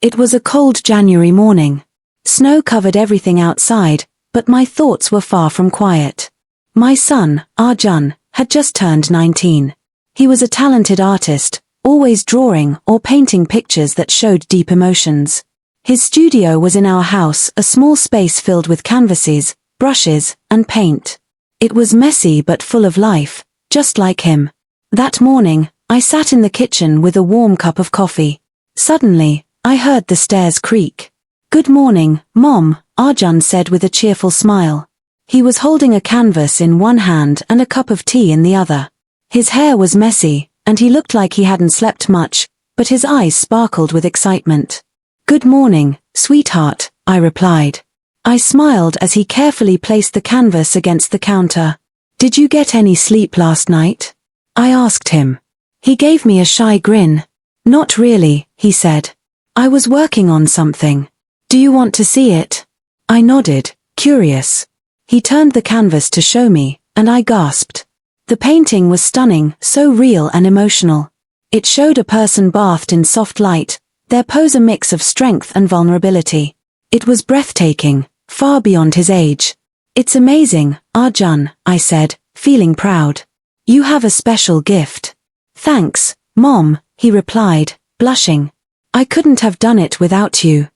It was a cold January morning. Snow covered everything outside, but my thoughts were far from quiet. My son, Arjun, had just turned 19. He was a talented artist, always drawing or painting pictures that showed deep emotions. His studio was in our house, a small space filled with canvases, brushes, and paint. It was messy but full of life, just like him. That morning, I sat in the kitchen with a warm cup of coffee. Suddenly, I heard the stairs creak. "Good morning, Mom," Arjun said with a cheerful smile. He was holding a canvas in one hand and a cup of tea in the other. His hair was messy, and he looked like he hadn't slept much, but his eyes sparkled with excitement. "Good morning, sweetheart," I replied. I smiled as he carefully placed the canvas against the counter. "Did you get any sleep last night?" I asked him. He gave me a shy grin. "Not really," he said. "I was working on something. Do you want to see it?" I nodded, curious. He turned the canvas to show me, and I gasped. The painting was stunning, so real and emotional. It showed a person bathed in soft light, their pose a mix of strength and vulnerability. It was breathtaking, far beyond his age. "It's amazing, Arjun," I said, feeling proud. "You have a special gift." "Thanks, Mom," he replied, blushing. "I couldn't have done it without you."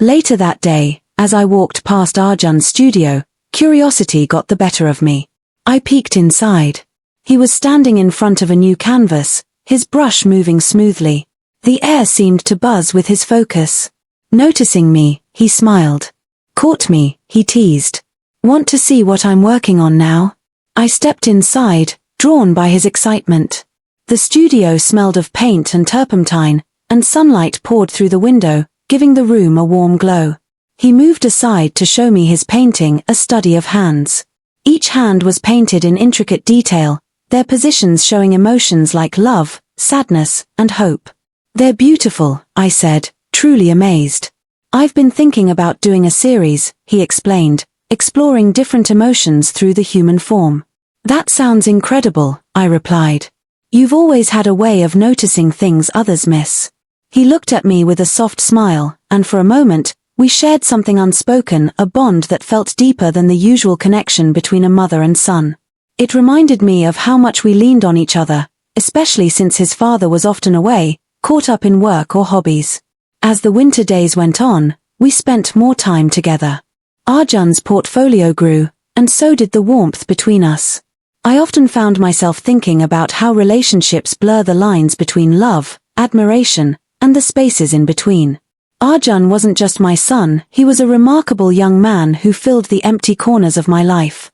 Later that day, as I walked past Arjun's studio, curiosity got the better of me. I peeked inside. He was standing in front of a new canvas, his brush moving smoothly. The air seemed to buzz with his focus. Noticing me, he smiled. "Caught me," he teased. "Want to see what I'm working on now?" I stepped inside, drawn by his excitement. The studio smelled of paint and turpentine, and sunlight poured through the window, giving the room a warm glow. He moved aside to show me his painting, a study of hands. Each hand was painted in intricate detail, their positions showing emotions like love, sadness, and hope. "They're beautiful," I said, truly amazed. "I've been thinking about doing a series," he explained, exploring different emotions through the human form. "That sounds incredible," I replied. "You've always had a way of noticing things others miss." He looked at me with a soft smile, and for a moment, we shared something unspoken, a bond that felt deeper than the usual connection between a mother and son. It reminded me of how much we leaned on each other, especially since his father was often away, caught up in work or hobbies. As the winter days went on, we spent more time together. Arjun's portfolio grew, and so did the warmth between us. I often found myself thinking about how relationships blur the lines between love, admiration, and the spaces in between. Arjun wasn't just my son, he was a remarkable young man who filled the empty corners of my life.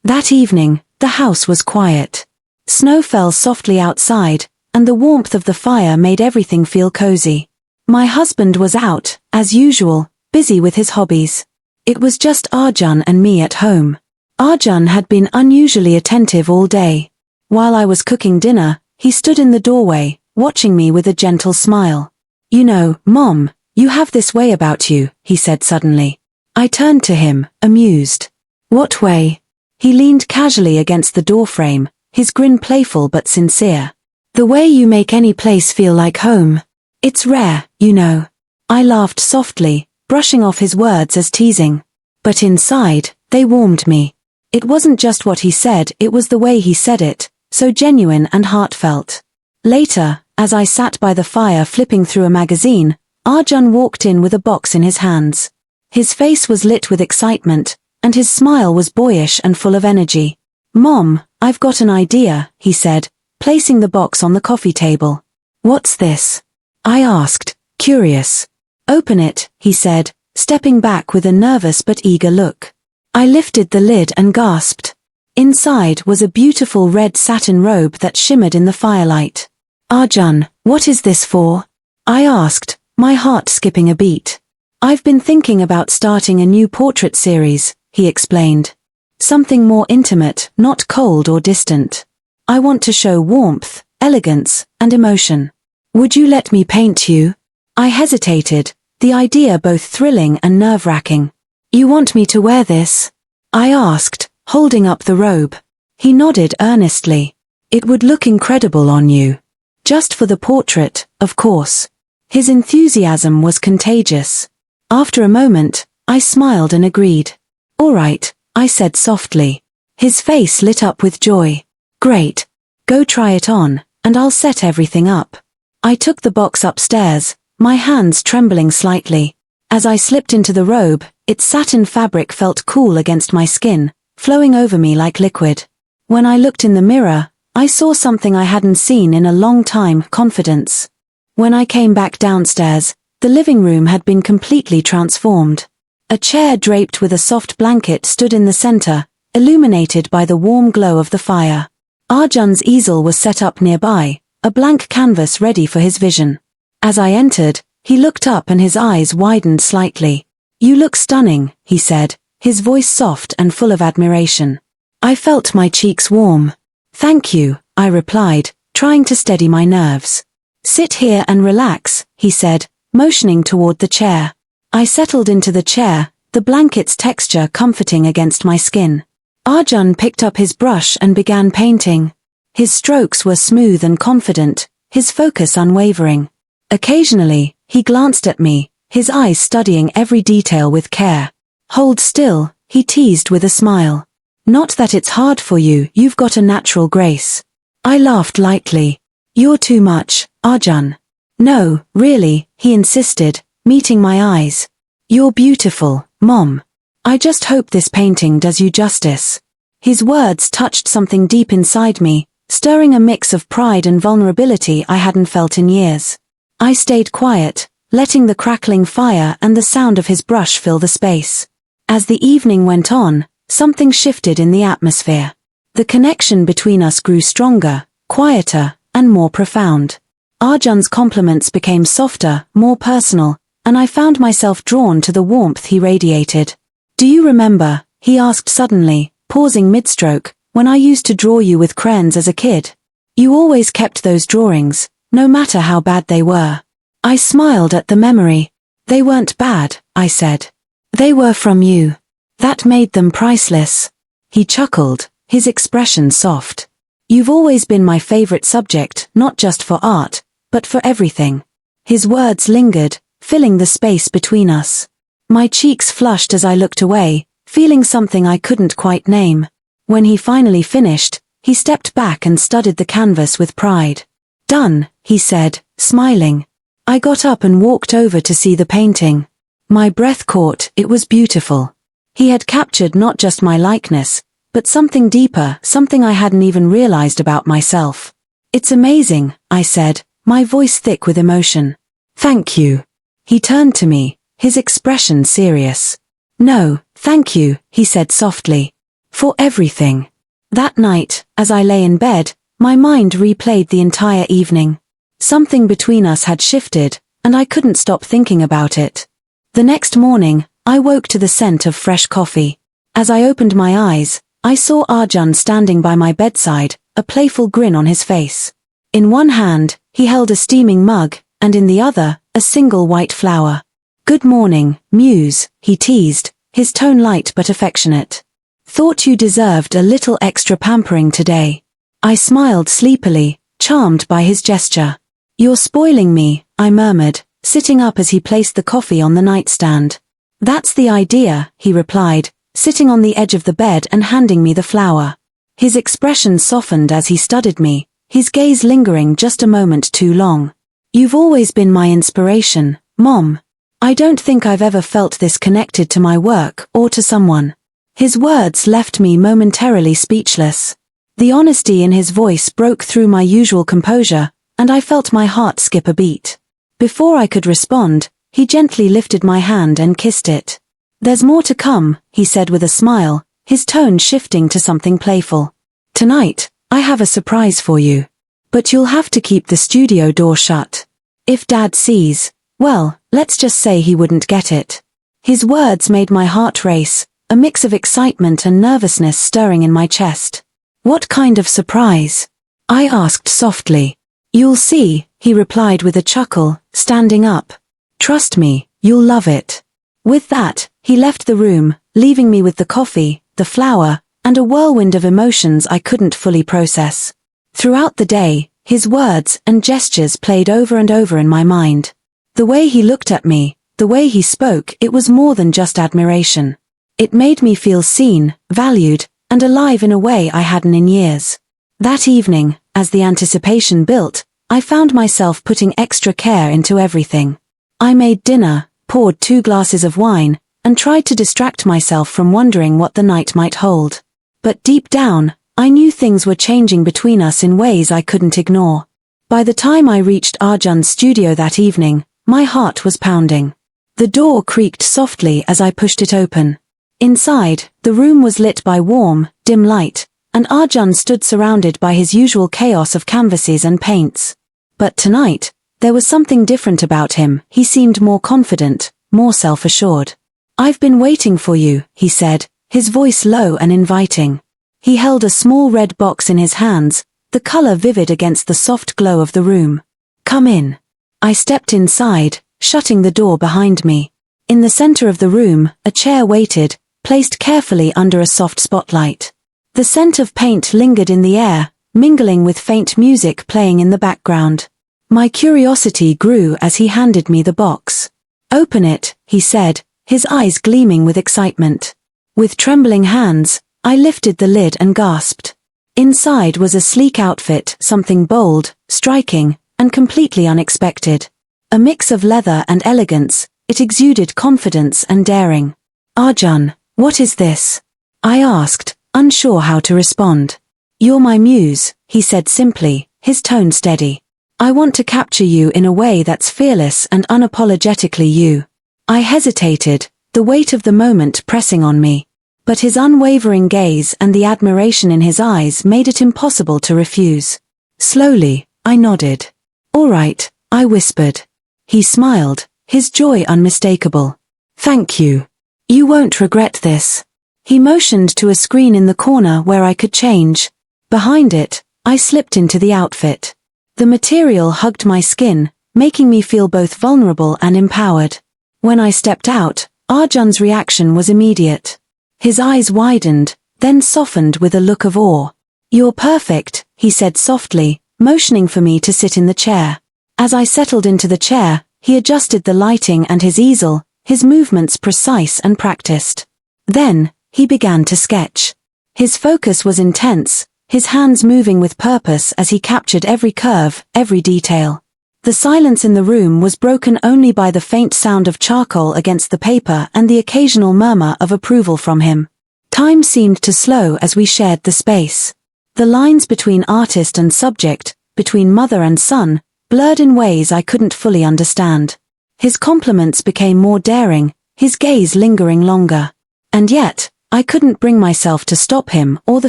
That evening, the house was quiet. Snow fell softly outside, and the warmth of the fire made everything feel cozy. My husband was out, as usual, busy with his hobbies. It was just Arjun and me at home. Arjun had been unusually attentive all day. While I was cooking dinner, he stood in the doorway, watching me with a gentle smile. "You know, Mom, you have this way about you," he said suddenly. I turned to him, amused. "What way?" He leaned casually against the doorframe, his grin playful but sincere. "The way you make any place feel like home. It's rare, you know." I laughed softly, brushing off his words as teasing. But inside, they warmed me. It wasn't just what he said, it was the way he said it, so genuine and heartfelt. Later, as I sat by the fire flipping through a magazine, Arjun walked in with a box in his hands. His face was lit with excitement, and his smile was boyish and full of energy. "Mom, I've got an idea," he said, placing the box on the coffee table. "What's this?" I asked, curious. "Open it," he said, stepping back with a nervous but eager look. I lifted the lid and gasped. Inside was a beautiful red satin robe that shimmered in the firelight. "Arjun, what is this for?" I asked, my heart skipping a beat. "I've been thinking about starting a new portrait series," he explained. "Something more intimate, not cold or distant. I want to show warmth, elegance, and emotion. Would you let me paint you?" I hesitated, the idea both thrilling and nerve-wracking. "You want me to wear this?" I asked, holding up the robe. He nodded earnestly. "It would look incredible on you. Just for the portrait, of course." His enthusiasm was contagious. After a moment, I smiled and agreed. "All right," I said softly. His face lit up with joy. "Great. Go try it on, and I'll set everything up." I took the box upstairs, my hands trembling slightly. As I slipped into the robe, its satin fabric felt cool against my skin, flowing over me like liquid. When I looked in the mirror, I saw something I hadn't seen in a long time: confidence. When I came back downstairs, the living room had been completely transformed. A chair draped with a soft blanket stood in the center, illuminated by the warm glow of the fire. Arjun's easel was set up nearby, a blank canvas ready for his vision. As I entered, he looked up and his eyes widened slightly. "You look stunning," he said, his voice soft and full of admiration. I felt my cheeks warm. "Thank you," I replied, trying to steady my nerves. "Sit here and relax," he said, motioning toward the chair. I settled into the chair, the blanket's texture comforting against my skin. Arjun picked up his brush and began painting. His strokes were smooth and confident, his focus unwavering. Occasionally, he glanced at me, his eyes studying every detail with care. "Hold still," he teased with a smile. "Not that it's hard for you, you've got a natural grace." I laughed lightly. "You're too much, Arjun." "No, really," he insisted, meeting my eyes. "You're beautiful, Mom. I just hope this painting does you justice." His words touched something deep inside me, stirring a mix of pride and vulnerability I hadn't felt in years. I stayed quiet, letting the crackling fire and the sound of his brush fill the space. As the evening went on, something shifted in the atmosphere. The connection between us grew stronger, quieter, and more profound. Arjun's compliments became softer, more personal, and I found myself drawn to the warmth he radiated. "Do you remember," he asked suddenly, pausing mid-stroke, "when I used to draw you with crayons as a kid? You always kept those drawings, no matter how bad they were." I smiled at the memory. "They weren't bad," I said. "They were from you. That made them priceless." He chuckled, his expression soft. "You've always been my favorite subject, not just for art, but for everything." His words lingered, filling the space between us. My cheeks flushed as I looked away, feeling something I couldn't quite name. When he finally finished, he stepped back and studied the canvas with pride. "Done," he said, smiling. I got up and walked over to see the painting. My breath caught, it was beautiful. He had captured not just my likeness, but something deeper, something I hadn't even realized about myself. "It's amazing," I said, my voice thick with emotion. "Thank you." He turned to me, his expression serious. "No, thank you," he said softly. "For everything." That night, as I lay in bed, my mind replayed the entire evening. Something between us had shifted, and I couldn't stop thinking about it. The next morning, I woke to the scent of fresh coffee. As I opened my eyes, I saw Arjun standing by my bedside, a playful grin on his face. In one hand, he held a steaming mug, and in the other, a single white flower. "Good morning, Muse," he teased, his tone light but affectionate. "Thought you deserved a little extra pampering today." I smiled sleepily, charmed by his gesture. "You're spoiling me," I murmured, sitting up as he placed the coffee on the nightstand. "That's the idea," he replied, sitting on the edge of the bed and handing me the flower. His expression softened as he studied me, his gaze lingering just a moment too long. "You've always been my inspiration, Mom. I don't think I've ever felt this connected to my work or to someone." His words left me momentarily speechless. The honesty in his voice broke through my usual composure, and I felt my heart skip a beat. Before I could respond, he gently lifted my hand and kissed it. "There's more to come," he said with a smile, his tone shifting to something playful. "Tonight, I have a surprise for you. But you'll have to keep the studio door shut. If Dad sees, well, let's just say he wouldn't get it." His words made my heart race, a mix of excitement and nervousness stirring in my chest. "What kind of surprise?" I asked softly. "You'll see," he replied with a chuckle, standing up. "Trust me, you'll love it." With that, he left the room, leaving me with the coffee, the flower, and a whirlwind of emotions I couldn't fully process. Throughout the day, his words and gestures played over and over in my mind. The way he looked at me, the way he spoke, it was more than just admiration. It made me feel seen, valued, and alive in a way I hadn't in years. That evening, as the anticipation built, I found myself putting extra care into everything. I made dinner, poured 2 glasses of wine, and tried to distract myself from wondering what the night might hold. But deep down, I knew things were changing between us in ways I couldn't ignore. By the time I reached Arjun's studio that evening, my heart was pounding. The door creaked softly as I pushed it open. Inside, the room was lit by warm, dim light, and Arjun stood surrounded by his usual chaos of canvases and paints. But tonight, there was something different about him. He seemed more confident, more self-assured. "I've been waiting for you," he said, his voice low and inviting. He held a small red box in his hands, the color vivid against the soft glow of the room. "Come in." I stepped inside, shutting the door behind me. In the center of the room, a chair waited, placed carefully under a soft spotlight. The scent of paint lingered in the air, mingling with faint music playing in the background. My curiosity grew as he handed me the box. "Open it," he said, his eyes gleaming with excitement. With trembling hands, I lifted the lid and gasped. Inside was a sleek outfit, something bold, striking, and completely unexpected. A mix of leather and elegance, it exuded confidence and daring. "Arjun, what is this?" I asked, unsure how to respond. "You're my muse," he said simply, his tone steady. "I want to capture you in a way that's fearless and unapologetically you." I hesitated, the weight of the moment pressing on me. But his unwavering gaze and the admiration in his eyes made it impossible to refuse. Slowly, I nodded. "All right," I whispered. He smiled, his joy unmistakable. "Thank you. You won't regret this." He motioned to a screen in the corner where I could change. Behind it, I slipped into the outfit. The material hugged my skin, making me feel both vulnerable and empowered. When I stepped out, Arjun's reaction was immediate. His eyes widened, then softened with a look of awe. "You're perfect," he said softly, motioning for me to sit in the chair. As I settled into the chair, he adjusted the lighting and his easel, his movements precise and practiced. Then, he began to sketch. His focus was intense, his hands moving with purpose as he captured every curve, every detail. The silence in the room was broken only by the faint sound of charcoal against the paper and the occasional murmur of approval from him. Time seemed to slow as we shared the space. The lines between artist and subject, between mother and son, blurred in ways I couldn't fully understand. His compliments became more daring, his gaze lingering longer. And yet, I couldn't bring myself to stop him or the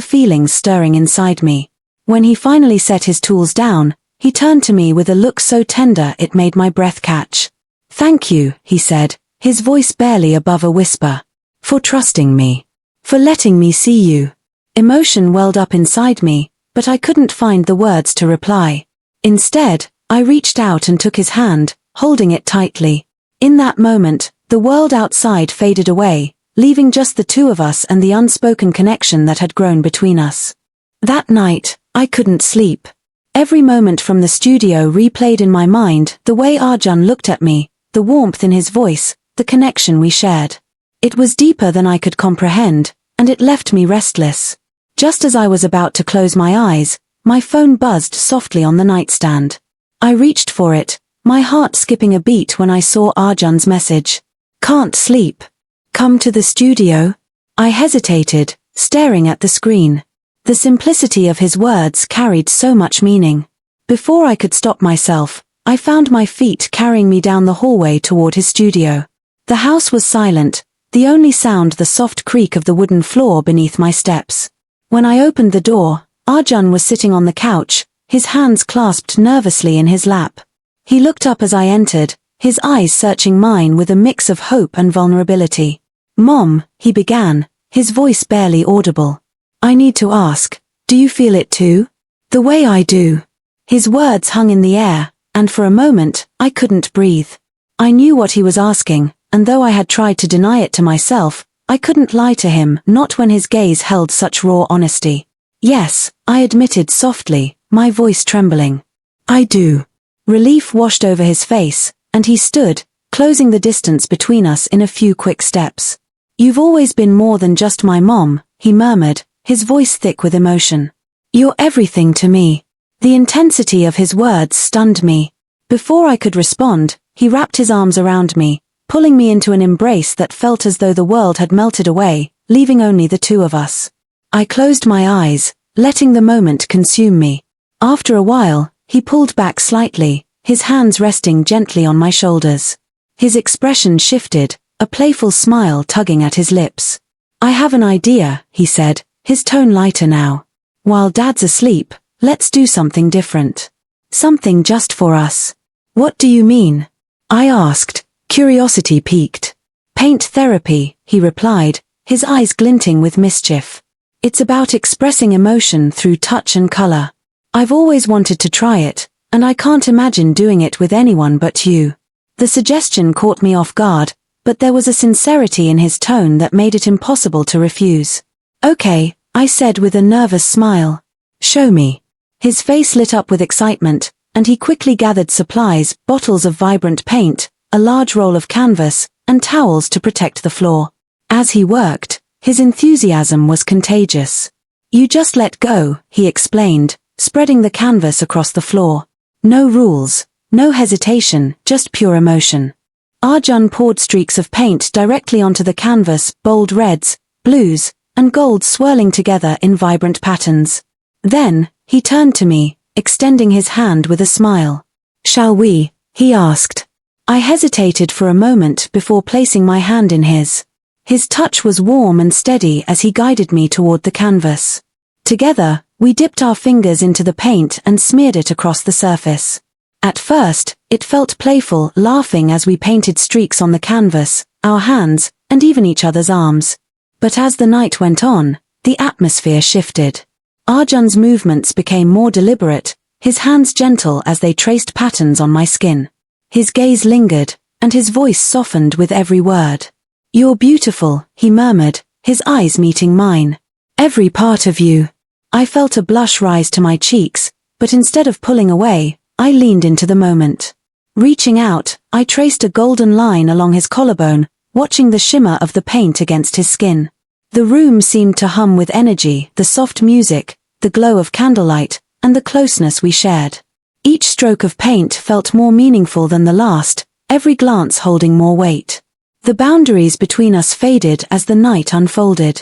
feelings stirring inside me. When he finally set his tools down, he turned to me with a look so tender it made my breath catch. "Thank you," he said, his voice barely above a whisper. "For trusting me. For letting me see you." Emotion welled up inside me, but I couldn't find the words to reply. Instead, I reached out and took his hand, holding it tightly. In that moment, the world outside faded away, leaving just the two of us and the unspoken connection that had grown between us. That night, I couldn't sleep. Every moment from the studio replayed in my mind, the way Arjun looked at me, the warmth in his voice, the connection we shared. It was deeper than I could comprehend, and it left me restless. Just as I was about to close my eyes, my phone buzzed softly on the nightstand. I reached for it, my heart skipping a beat when I saw Arjun's message. "Can't sleep. Come to the studio?" I hesitated, staring at the screen. The simplicity of his words carried so much meaning. Before I could stop myself, I found my feet carrying me down the hallway toward his studio. The house was silent, the only sound the soft creak of the wooden floor beneath my steps. When I opened the door, Arjun was sitting on the couch, his hands clasped nervously in his lap. He looked up as I entered, his eyes searching mine with a mix of hope and vulnerability. "Mom," he began, his voice barely audible. "I need to ask, do you feel it too? The way I do?" His words hung in the air, and for a moment, I couldn't breathe. I knew what he was asking, and though I had tried to deny it to myself, I couldn't lie to him, not when his gaze held such raw honesty. "Yes," I admitted softly, my voice trembling. "I do." Relief washed over his face, and he stood, closing the distance between us in a few quick steps. "You've always been more than just my mom," he murmured, his voice thick with emotion. "You're everything to me." The intensity of his words stunned me. Before I could respond, he wrapped his arms around me, pulling me into an embrace that felt as though the world had melted away, leaving only the two of us. I closed my eyes, letting the moment consume me. After a while, he pulled back slightly, his hands resting gently on my shoulders. His expression shifted, a playful smile tugging at his lips. "I have an idea," he said, his tone lighter now. "While Dad's asleep, let's do something different. Something just for us." "What do you mean?" I asked, curiosity piqued. "Paint therapy," he replied, his eyes glinting with mischief. "It's about expressing emotion through touch and color. I've always wanted to try it, and I can't imagine doing it with anyone but you." The suggestion caught me off guard, but there was a sincerity in his tone that made it impossible to refuse. "Okay," I said with a nervous smile. "Show me." His face lit up with excitement, and he quickly gathered supplies, bottles of vibrant paint, a large roll of canvas, and towels to protect the floor. As he worked, his enthusiasm was contagious. "You just let go," he explained, spreading the canvas across the floor. "No rules, no hesitation, just pure emotion." Arjun poured streaks of paint directly onto the canvas, bold reds, blues, and golds swirling together in vibrant patterns. Then, he turned to me, extending his hand with a smile. "Shall we?" he asked. I hesitated for a moment before placing my hand in his. His touch was warm and steady as he guided me toward the canvas. Together, we dipped our fingers into the paint and smeared it across the surface. At first, it felt playful, laughing as we painted streaks on the canvas, our hands, and even each other's arms. But as the night went on, the atmosphere shifted. Arjun's movements became more deliberate, his hands gentle as they traced patterns on my skin. His gaze lingered, and his voice softened with every word. "You're beautiful," he murmured, his eyes meeting mine. "Every part of you." I felt a blush rise to my cheeks, but instead of pulling away, I leaned into the moment. Reaching out, I traced a golden line along his collarbone, watching the shimmer of the paint against his skin. The room seemed to hum with energy, the soft music, the glow of candlelight, and the closeness we shared. Each stroke of paint felt more meaningful than the last, every glance holding more weight. The boundaries between us faded as the night unfolded.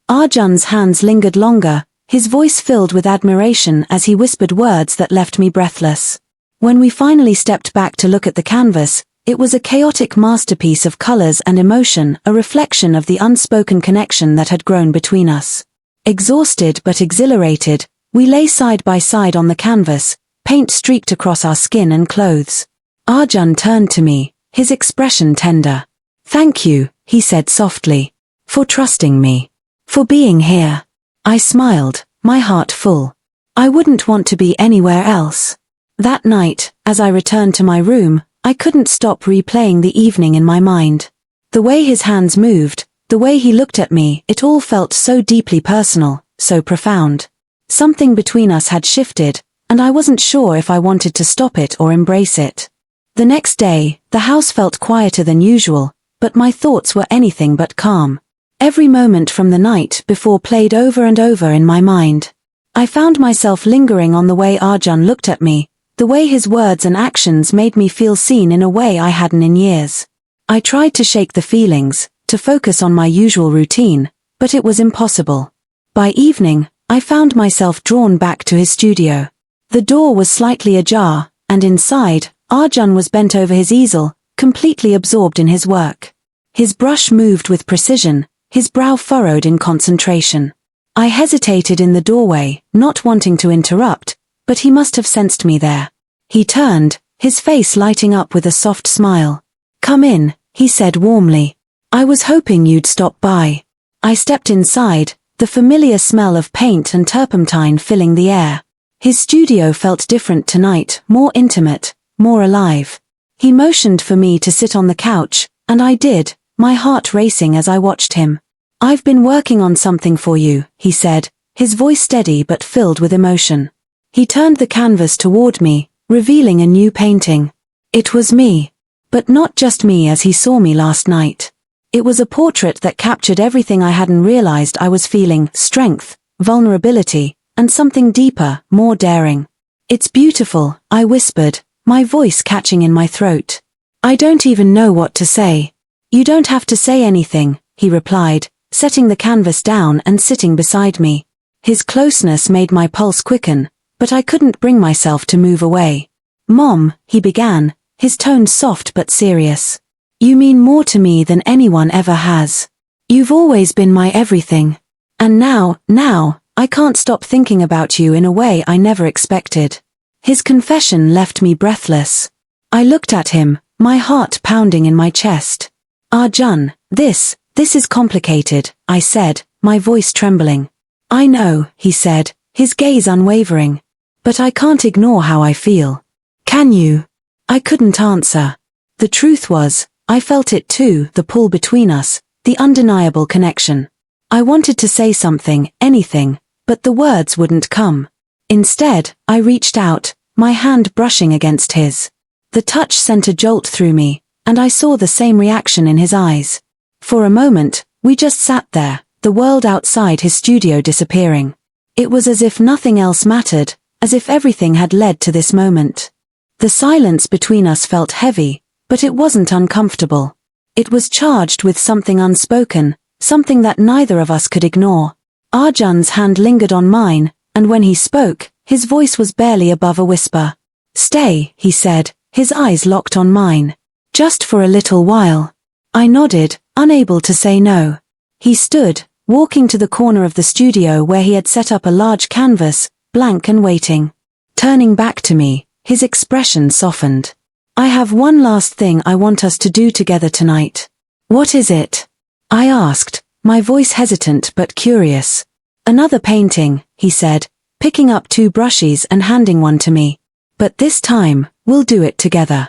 Arjun's hands lingered longer, his voice filled with admiration as he whispered words that left me breathless. When we finally stepped back to look at the canvas, it was a chaotic masterpiece of colors and emotion, a reflection of the unspoken connection that had grown between us. Exhausted but exhilarated, we lay side by side on the canvas, paint streaked across our skin and clothes. Arjun turned to me, his expression tender. "Thank you," he said softly, "for trusting me, for being here." I smiled, my heart full. I wouldn't want to be anywhere else. That night, as I returned to my room, I couldn't stop replaying the evening in my mind. The way his hands moved, the way he looked at me, it all felt so deeply personal, so profound. Something between us had shifted, and I wasn't sure if I wanted to stop it or embrace it. The next day, the house felt quieter than usual, but my thoughts were anything but calm. Every moment from the night before played over and over in my mind. I found myself lingering on the way Arjun looked at me, the way his words and actions made me feel seen in a way I hadn't in years. I tried to shake the feelings, to focus on my usual routine, but it was impossible. By evening, I found myself drawn back to his studio. The door was slightly ajar, and inside, Arjun was bent over his easel, completely absorbed in his work. His brush moved with precision, his brow furrowed in concentration. I hesitated in the doorway, not wanting to interrupt, but he must have sensed me there. He turned, his face lighting up with a soft smile. "Come in," he said warmly. "I was hoping you'd stop by." I stepped inside, the familiar smell of paint and turpentine filling the air. His studio felt different tonight, more intimate, more alive. He motioned for me to sit on the couch, and I did, my heart racing as I watched him. "I've been working on something for you," he said, his voice steady but filled with emotion. He turned the canvas toward me, revealing a new painting. It was me. But not just me as he saw me last night. It was a portrait that captured everything I hadn't realized I was feeling: strength, vulnerability, and something deeper, more daring. "It's beautiful," I whispered, my voice catching in my throat. "I don't even know what to say." "You don't have to say anything," he replied, setting the canvas down and sitting beside me. His closeness made my pulse quicken, but I couldn't bring myself to move away. "Mom," he began, his tone soft but serious. "You mean more to me than anyone ever has. You've always been my everything. And now, I can't stop thinking about you in a way I never expected." His confession left me breathless. I looked at him, my heart pounding in my chest. "Arjun, this is complicated," I said, my voice trembling. "I know," he said, his gaze unwavering. "But I can't ignore how I feel." "Can you?" I couldn't answer. The truth was, I felt it too, the pull between us, the undeniable connection. I wanted to say something, anything, but the words wouldn't come. Instead, I reached out, my hand brushing against his. The touch sent a jolt through me, and I saw the same reaction in his eyes. For a moment, we just sat there, the world outside his studio disappearing. It was as if nothing else mattered, as if everything had led to this moment. The silence between us felt heavy, but it wasn't uncomfortable. It was charged with something unspoken, something that neither of us could ignore. Arjun's hand lingered on mine, and when he spoke, his voice was barely above a whisper. "Stay," he said, his eyes locked on mine. "Just for a little while." I nodded, unable to say no. He stood, walking to the corner of the studio where he had set up a large canvas, blank and waiting. Turning back to me, his expression softened. "I have one last thing I want us to do together tonight." "What is it?" I asked, my voice hesitant but curious. "Another painting," he said, picking up 2 brushes and handing one to me. "But this time, we'll do it together.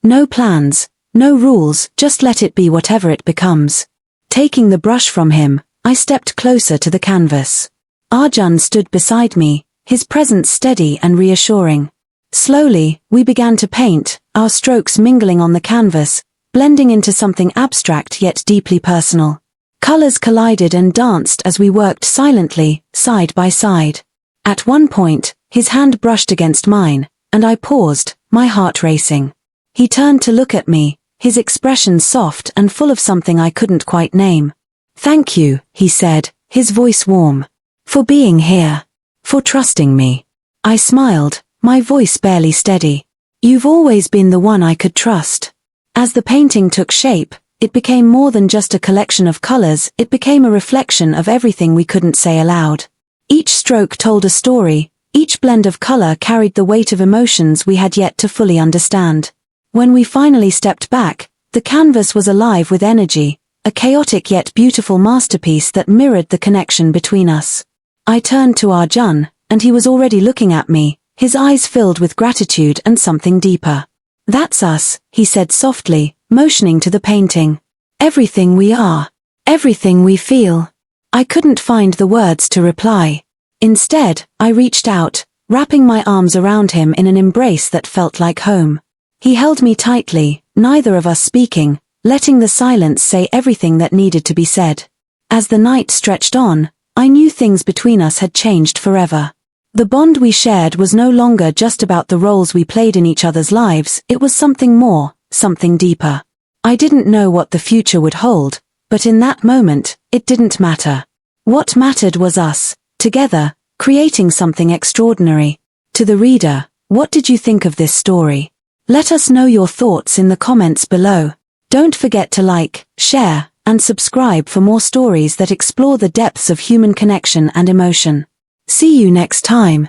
No plans, no rules, just let it be whatever it becomes." Taking the brush from him, I stepped closer to the canvas. Arjun stood beside me, his presence steady and reassuring. Slowly, we began to paint, our strokes mingling on the canvas, blending into something abstract yet deeply personal. Colors collided and danced as we worked silently, side by side. At one point, his hand brushed against mine, and I paused, my heart racing. He turned to look at me, his expression soft and full of something I couldn't quite name. "Thank you," he said, his voice warm. "For being here. For trusting me." I smiled, my voice barely steady. "You've always been the one I could trust." As the painting took shape, it became more than just a collection of colors, it became a reflection of everything we couldn't say aloud. Each stroke told a story, each blend of color carried the weight of emotions we had yet to fully understand. When we finally stepped back, the canvas was alive with energy, a chaotic yet beautiful masterpiece that mirrored the connection between us. I turned to Arjun, and he was already looking at me, his eyes filled with gratitude and something deeper. "That's us," he said softly, motioning to the painting. "Everything we are. Everything we feel." I couldn't find the words to reply. Instead, I reached out, wrapping my arms around him in an embrace that felt like home. He held me tightly, neither of us speaking, letting the silence say everything that needed to be said. As the night stretched on, I knew things between us had changed forever. The bond we shared was no longer just about the roles we played in each other's lives, it was something more, something deeper. I didn't know what the future would hold, but in that moment, it didn't matter. What mattered was us, together, creating something extraordinary. To the reader, what did you think of this story? Let us know your thoughts in the comments below. Don't forget to like, share, and subscribe for more stories that explore the depths of human connection and emotion. See you next time.